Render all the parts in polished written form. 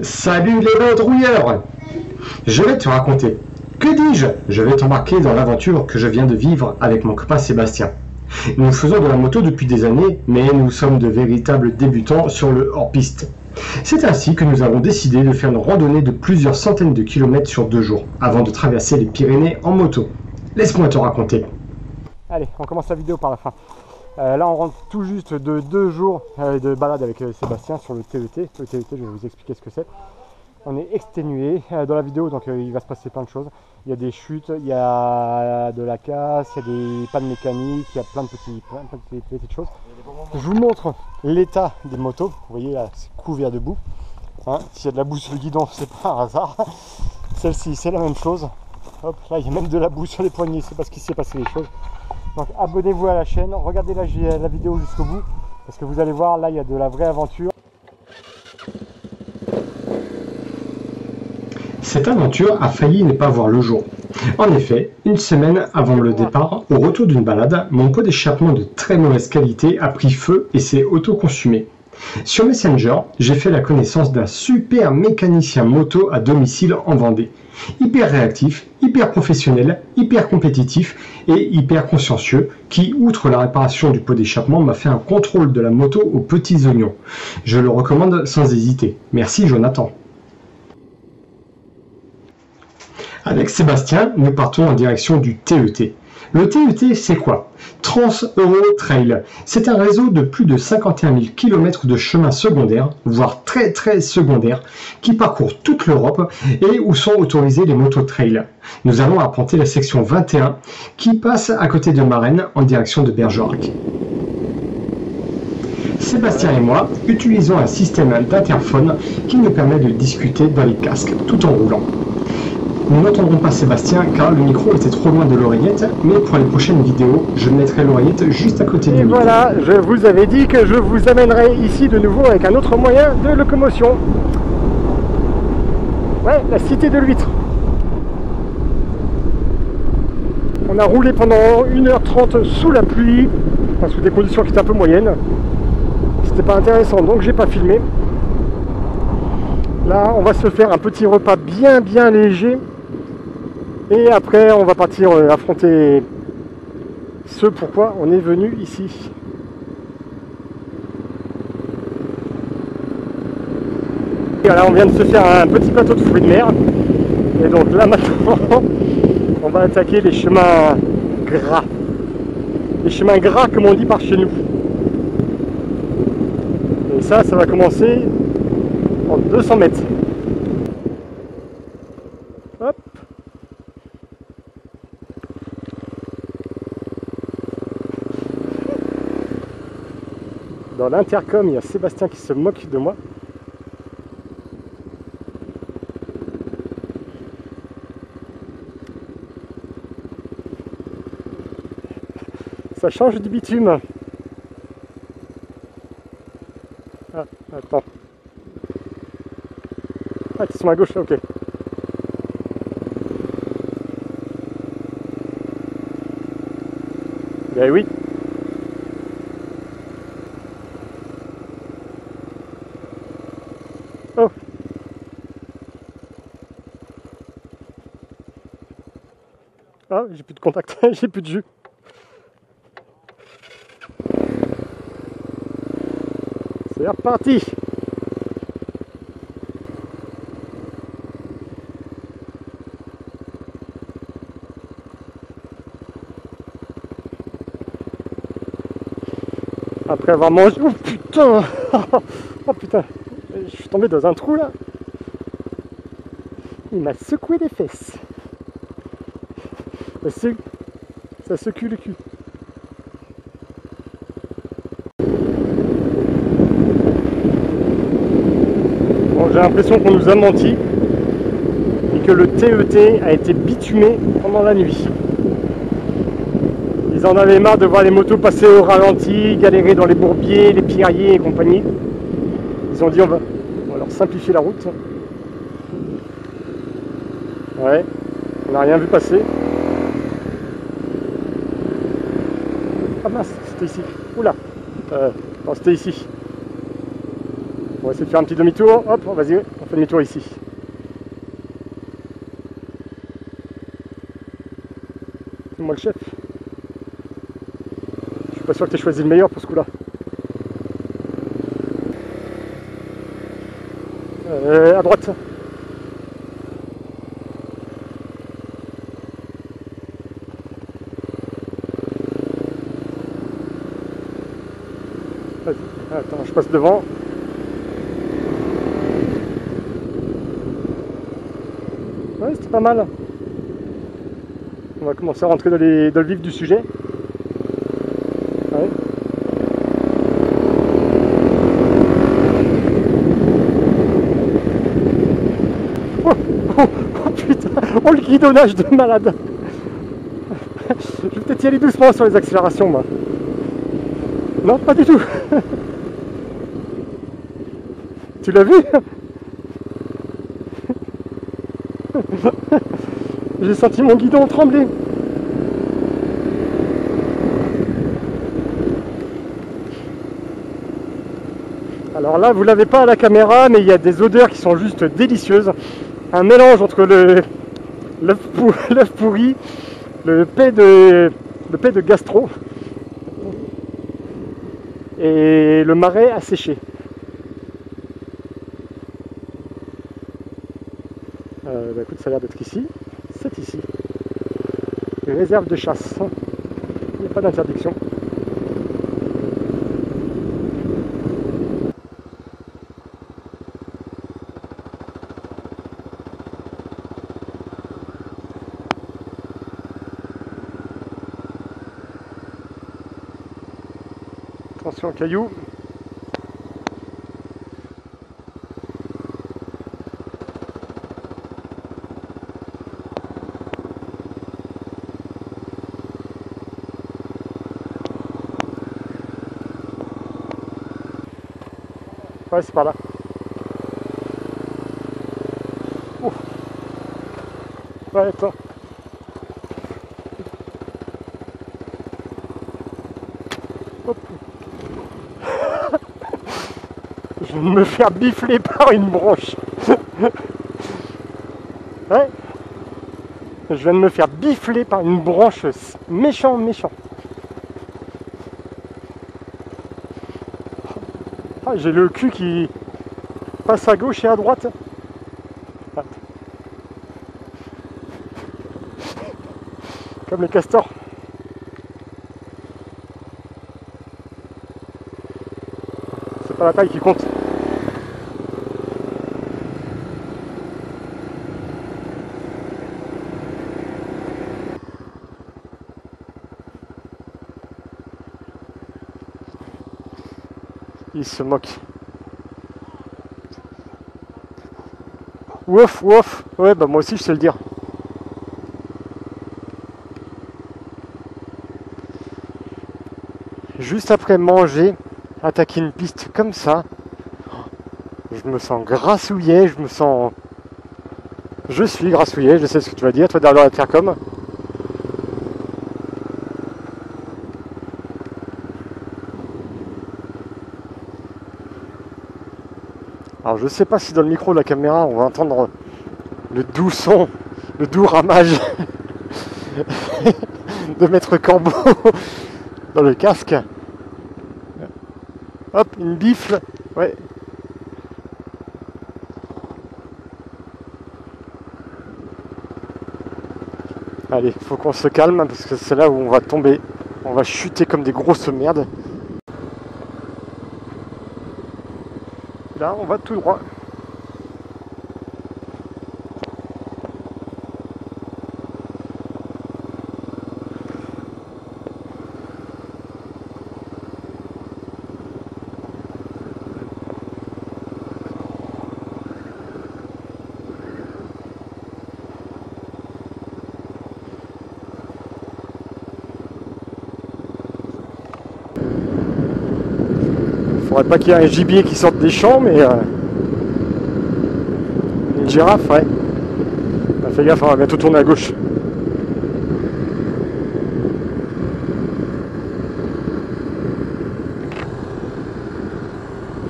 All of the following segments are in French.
Salut les baudrouilleurs! Je vais te raconter. Que dis-je? Je vais t'embarquer dans l'aventure que je viens de vivre avec mon copain Sébastien. Nous faisons de la moto depuis des années, mais nous sommes de véritables débutants sur le hors-piste. C'est ainsi que nous avons décidé de faire une randonnée de plusieurs centaines de kilomètres sur 2 jours, avant de traverser les Pyrénées en moto. Laisse-moi te raconter. Allez, on commence la vidéo par la fin. Là, on rentre tout juste de 2 jours de balade avec Sébastien sur le TET. Le TET, je vais vous expliquer ce que c'est. On est exténué dans la vidéo, donc il va se passer plein de choses. Il y a des chutes, il y a de la casse, il y a des pannes mécaniques, il y a plein de petites choses. Je vous montre l'état des motos. Vous voyez là, c'est couvert de boue. Hein, s'il y a de la boue sur le guidon, c'est pas un hasard. Celle-ci, c'est la même chose. Hop, là, il y a même de la boue sur les poignets, c'est parce qu'il s'est passé des choses. Donc abonnez-vous à la chaîne, regardez la vidéo jusqu'au bout, parce que vous allez voir, là, il y a de la vraie aventure. Cette aventure a failli ne pas voir le jour. En effet, une semaine avant le départ, au retour d'une balade, mon pot d'échappement de très mauvaise qualité a pris feu et s'est auto-consumé. Sur Messenger, j'ai fait la connaissance d'un super mécanicien moto à domicile en Vendée. Hyper réactif, hyper professionnel, hyper compétitif et hyper consciencieux qui, outre la réparation du pot d'échappement, m'a fait un contrôle de la moto aux petits oignons. Je le recommande sans hésiter. Merci Jonathan. Avec Sébastien, nous partons en direction du TET. Le TET, c'est quoi? Trans-Euro-Trail. C'est un réseau de plus de 51 000 km de chemins secondaires, voire très secondaires, qui parcourt toute l'Europe et où sont autorisés les mototrails. Nous allons arpenter la section 21 qui passe à côté de Marennes en direction de Bergerac. Sébastien et moi utilisons un système d'interphone qui nous permet de discuter dans les casques tout en roulant. Nous n'entendrons pas Sébastien car le micro était trop loin de l'oreillette, mais pour les prochaines vidéos, je mettrai l'oreillette juste à côté du micro. Et voilà, je vous avais dit que je vous amènerai ici de nouveau avec un autre moyen de locomotion. Ouais, la cité de l'huître. On a roulé pendant 1h30 sous la pluie, enfin, sous des conditions qui étaient un peu moyennes. C'était pas intéressant, donc j'ai pas filmé. Là, on va se faire un petit repas bien léger. Et après, on va partir affronter ce pourquoi on est venu ici. Et voilà, on vient de se faire un petit plateau de fruits de mer. Et donc là, maintenant, on va attaquer les chemins gras. Les chemins gras, comme on dit par chez nous. Et ça va commencer en 200 mètres. Hop. Dans l'intercom, il y a Sébastien qui se moque de moi. Ça change du bitume. Ah, attends. Ah, tu es sur ma gauche, ok. Ben oui. Oh. Ah, j'ai plus de contact, j'ai plus de jus. C'est reparti. Après avoir mangé... Oh putain. Oh putain. Je suis tombé dans un trou là. Il m'a secoué les fesses. Ça secoue le cul. Bon, j'ai l'impression qu'on nous a menti et que le TET a été bitumé pendant la nuit. Ils en avaient marre de voir les motos passer au ralenti, galérer dans les bourbiers, les pierriers et compagnie. Ils ont dit on va leur simplifier la route. Ouais, on n'a rien vu passer. Ah mince, c'était ici. Oula, non, c'était ici. On va essayer de faire un petit demi-tour. Hop, vas-y, on fait demi-tour ici. C'est moi le chef. Je suis pas sûr que tu aies choisi le meilleur pour ce coup-là. À droite. Vas-y, attends, je passe devant. Ouais, c'était pas mal. On va commencer à rentrer dans le vif du sujet. Ouais. Oh putain, oh le guidonnage de malade. Je vais peut-être y aller doucement sur les accélérations, moi. Non, pas du tout. Tu l'as vu? J'ai senti mon guidon trembler. Alors là, vous l'avez pas à la caméra, mais il y a des odeurs qui sont juste délicieuses. Un mélange entre l'œuf pourri, le paix de gastro et le marais asséché. Bah écoute, ça a l'air d'être ici. C'est ici. Réserve de chasse. Il n'y a pas d'interdiction. Attention aux cailloux. Ouais, c'est par là. Ouf. Ouais, attends. Hop. Je vais me faire bifler par une branche. Ouais. Je viens de me faire bifler par une branche. Méchant, méchant. Ah, j'ai le cul qui passe à gauche et à droite. Ah. Comme les castors. C'est pas la taille qui compte. Il se moque. Ouf, ouf. Ouais, bah moi aussi je sais le dire. Juste après manger, attaquer une piste comme ça, je me sens grassouillet, je suis grassouillet, je sais ce que tu vas dire, toi derrière la Tercom. Alors je sais pas si dans le micro de la caméra on va entendre le doux son, le doux ramage de Maître Corbeau dans le casque. Hop, une bifle, ouais. Allez, faut qu'on se calme parce que c'est là où on va tomber. On va chuter comme des grosses merdes. Là, on va tout droit. Faudrait pas qu'il y ait un gibier qui sorte des champs, mais une girafe, ouais. Bah, fais gaffe, on va bientôt tourner à gauche.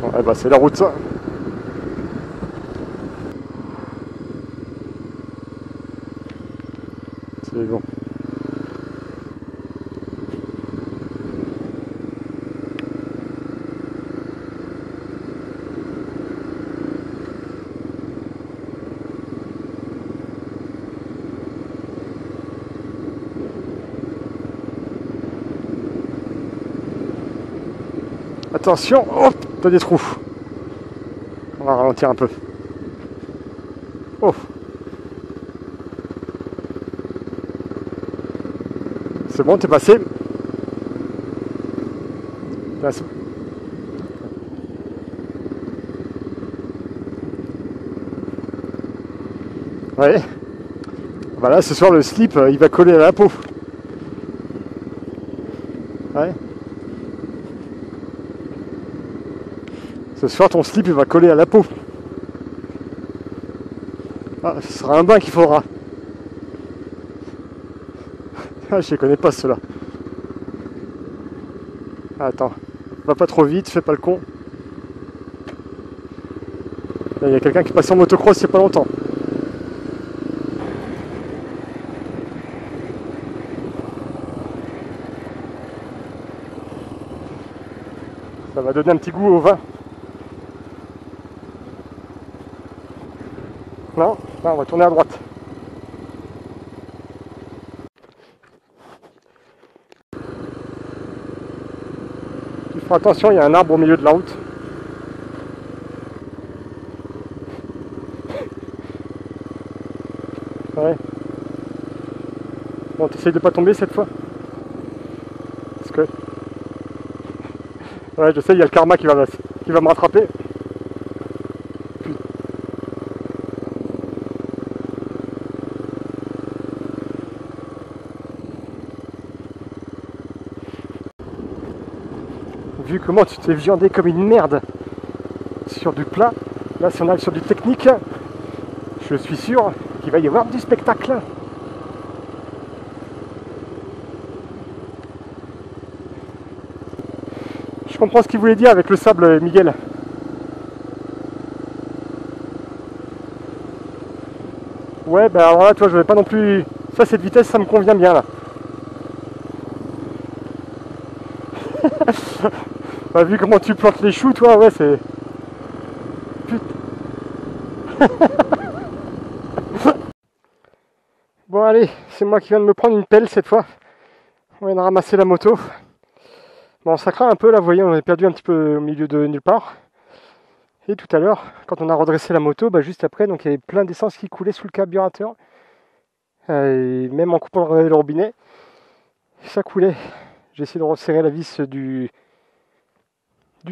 Bon, bah c'est la route ça. C'est bon. Attention, hop, t'as des trous. On va ralentir un peu. Oh. C'est bon, t'es passé. Là, ouais. Voilà, ce soir le slip, il va coller à la peau. Ouais. Ce soir, ton slip il va coller à la peau. Ah, ce sera un bain qu'il faudra. Ah, je les connais pas ceux-là. Attends, va pas trop vite, fais pas le con. Il y a quelqu'un qui passe en motocross il y a pas longtemps. Ça va donner un petit goût au vin. Non, on va tourner à droite. Il faut attention, il y a un arbre au milieu de la route. Ouais. Bon, t'essayes de pas tomber cette fois. Parce que... Ouais, je sais, il y a le karma qui va me rattraper. Vu comment tu t'es viandé comme une merde sur du plat, là si on arrive sur du technique, je suis sûr qu'il va y avoir du spectacle. Je comprends ce qu'il voulait dire avec le sable, Miguel. Ouais, ben alors là, toi, je vais pas non plus... Ça, cette vitesse, ça me convient bien, là. Bah, vu comment tu plantes les choux, toi, ouais, c'est... Putain. Bon, allez, c'est moi qui viens de me prendre une pelle, cette fois. On vient de ramasser la moto. Bon, ça craint un peu, là, vous voyez, on est perdu un petit peu au milieu de nulle part. Et tout à l'heure, quand on a redressé la moto, bah, juste après, donc il y avait plein d'essence qui coulait sous le carburateur. Et même en coupant le robinet, ça coulait. J'ai essayé de resserrer la vis du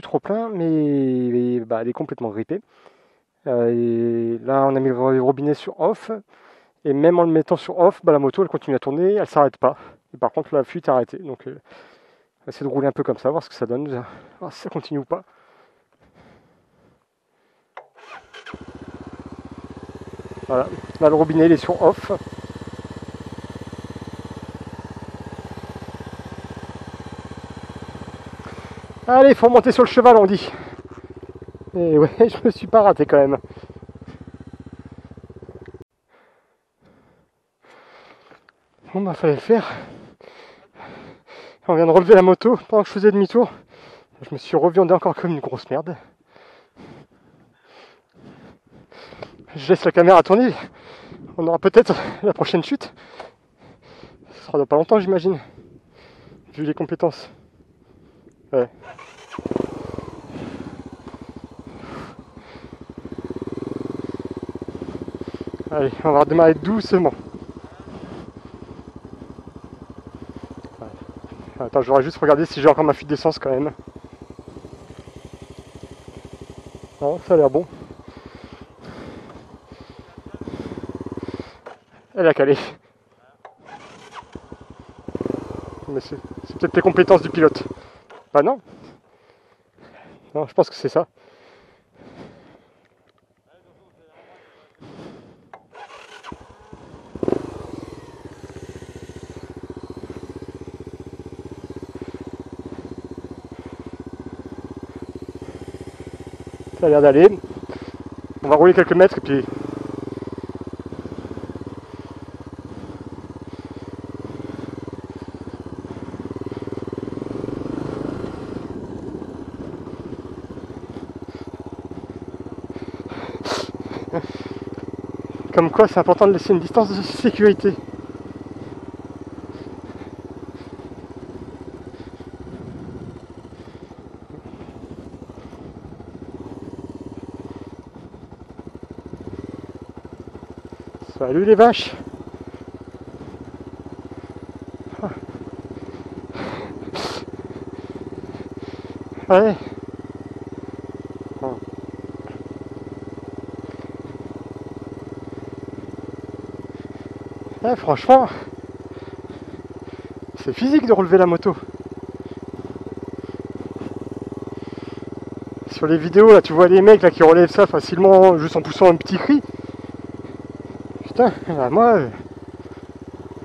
trop-plein, mais bah, elle est complètement grippée. Et là, on a mis le robinet sur off. Et même en le mettant sur off, bah, la moto, elle continue à tourner, elle s'arrête pas. Et par contre, la fuite est arrêtée. Donc, on va essayer de rouler un peu comme ça, voir ce que ça donne, voir si ça continue ou pas. Voilà, là le robinet il est sur off. Allez, il faut monter sur le cheval, on dit. Et ouais, je me suis pas raté quand même. Bon bah fallait le faire. On vient de relever la moto pendant que je faisais demi-tour. Je me suis reviandé encore comme une grosse merde. Je laisse la caméra tourner. On aura peut-être la prochaine chute. Ce sera dans pas longtemps, j'imagine. Vu les compétences. Ouais. Allez, on va redémarrer doucement. Ouais. Attends, je voudrais juste regarder si j'ai encore ma fuite d'essence quand même. Non, ça a l'air bon. Elle a calé. Mais c'est peut-être les compétences du pilote. Bah non. Non, je pense que c'est ça. Ça a l'air d'aller. On va rouler quelques mètres et puis... Comme quoi c'est important de laisser une distance de sécurité. Salut les vaches. Ouais. Ouais, franchement, c'est physique de relever la moto. Sur les vidéos, là, tu vois les mecs là, qui relèvent ça facilement juste en poussant un petit cri. Putain, moi...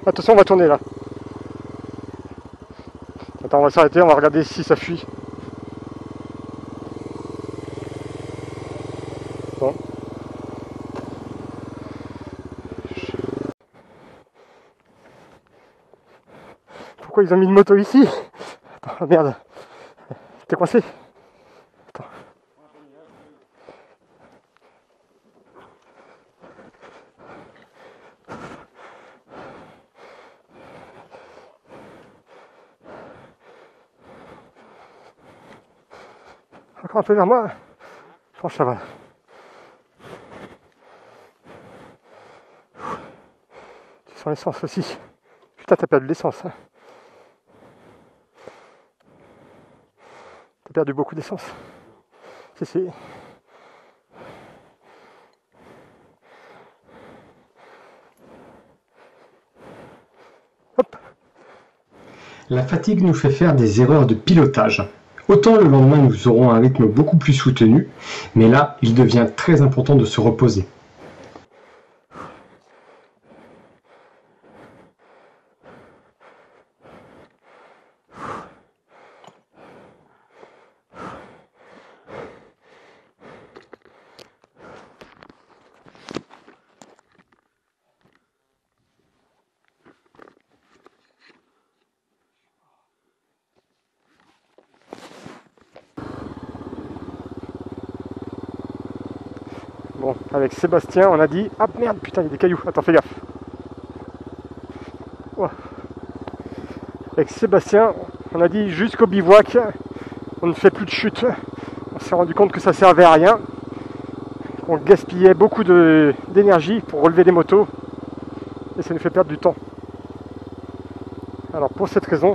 Attention, on va tourner là. Attends, on va s'arrêter, on va regarder si ça fuit. Bon. Pourquoi ils ont mis une moto ici? Attends, merde. T'es coincé? Attends. Encore un peu vers moi. Je pense que ça va. Tu sens l'essence aussi. Putain, t'as perdu de l'essence. Hein. T'as perdu beaucoup d'essence. Si. Hop. La fatigue nous fait faire des erreurs de pilotage. Autant le lendemain nous aurons un rythme beaucoup plus soutenu, mais là il devient très important de se reposer. Bon, avec Sébastien, on a dit... Ah merde, putain, il y a des cailloux. Attends, fais gaffe. Oh. Avec Sébastien, on a dit jusqu'au bivouac, on ne fait plus de chute. On s'est rendu compte que ça servait à rien. On gaspillait beaucoup d'énergie pour relever des motos. Et ça nous fait perdre du temps. Alors pour cette raison,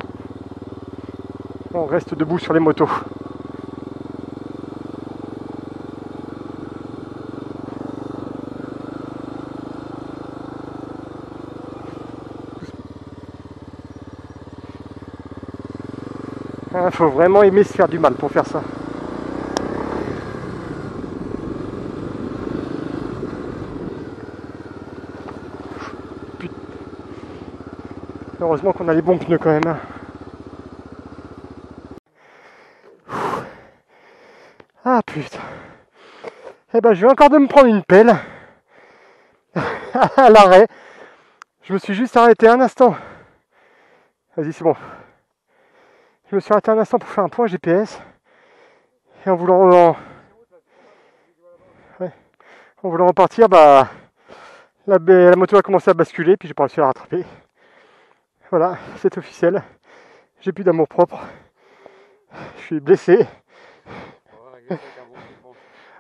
on reste debout sur les motos. Il faut vraiment aimer se faire du mal pour faire ça. Putain. Heureusement qu'on a les bons pneus quand même. Ah putain. Eh ben je viens encore de me prendre une pelle. À l'arrêt. Je me suis juste arrêté un instant. Vas-y, c'est bon. Je me suis arrêté un instant pour faire un point GPS. Et en voulant repartir, bah la moto a commencé à basculer, puis j'ai pas réussi à la rattraper. Voilà, c'est officiel. J'ai plus d'amour propre. Je suis blessé.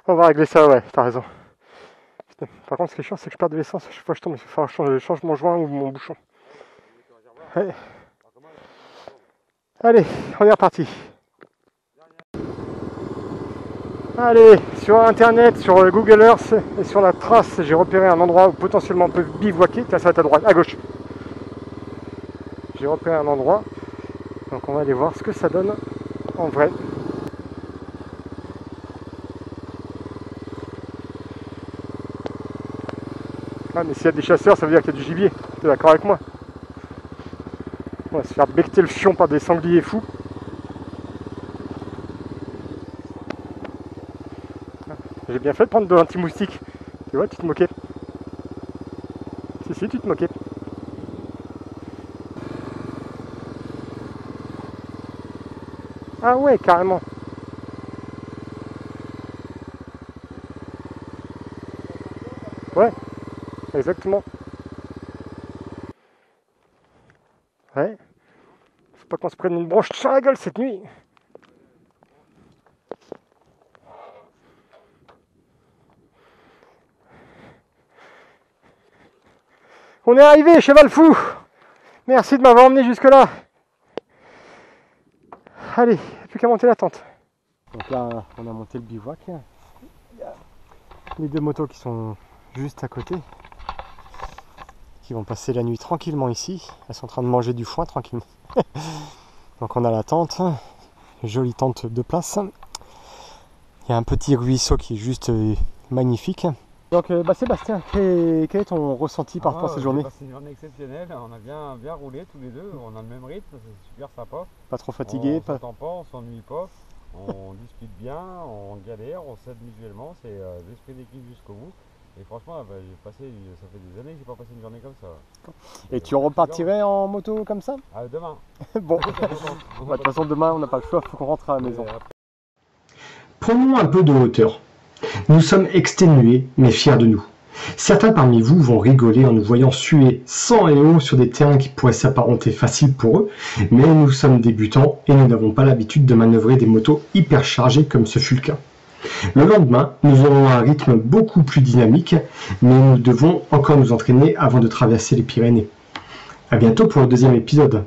On va régler ça, ouais, t'as raison. Putain, par contre, ce qui est chiant, c'est que je perds de l'essence. Chaque fois que je tombe, il faut falloir que je change mon joint ou mon bouchon. Ouais. Allez, on est reparti. Allez, sur internet, sur Google Earth et sur la trace, j'ai repéré un endroit où potentiellement on peut bivouaquer. Tiens, ça va être à droite, à gauche. J'ai repéré un endroit. Donc on va aller voir ce que ça donne en vrai. Ah, mais s'il y a des chasseurs, ça veut dire qu'il y a du gibier. T'es d'accord avec moi? On va se faire becter le fion par des sangliers fous. J'ai bien fait de prendre de l'anti-moustique. Tu vois, tu te moquais. Si, tu te moquais. Ah ouais, carrément. Ouais, exactement. Ouais. Faut pas qu'on se prenne une branche sur la gueule cette nuit. On est arrivé, cheval fou. Merci de m'avoir emmené jusque là. Allez, plus qu'à monter la tente. Donc là, on a monté le bivouac. Il y a les deux motos qui sont juste à côté, qui vont passer la nuit tranquillement ici. Elles sont en train de manger du foin tranquillement. Donc on a la tente, jolie tente de place. Il y a un petit ruisseau qui est juste magnifique. Donc Sébastien, quel est ton ressenti par rapport à cette journée? C'est une journée exceptionnelle, on a bien roulé tous les deux, on a le même rythme, c'est super sympa. Pas trop fatigué? On s'entend pas, on s'ennuie pas, on discute bien, on galère, on s'aide mutuellement, c'est l'esprit d'équipe jusqu'au bout. Et franchement, ça fait des années que j'ai pas passé une journée comme ça. Et tu repartirais en moto comme ça? Demain. Bon, de toute façon demain on n'a pas le choix, il faut qu'on rentre à la maison. Prenons un peu de hauteur. Nous sommes exténués, mais fiers de nous. Certains parmi vous vont rigoler en nous voyant suer sang et eau sur des terrains qui pourraient s'apparenter faciles pour eux, mais nous sommes débutants et nous n'avons pas l'habitude de manœuvrer des motos hyper chargées comme ce fut le cas. Le lendemain, nous aurons un rythme beaucoup plus dynamique, mais nous devons encore nous entraîner avant de traverser les Pyrénées. À bientôt pour le deuxième épisode.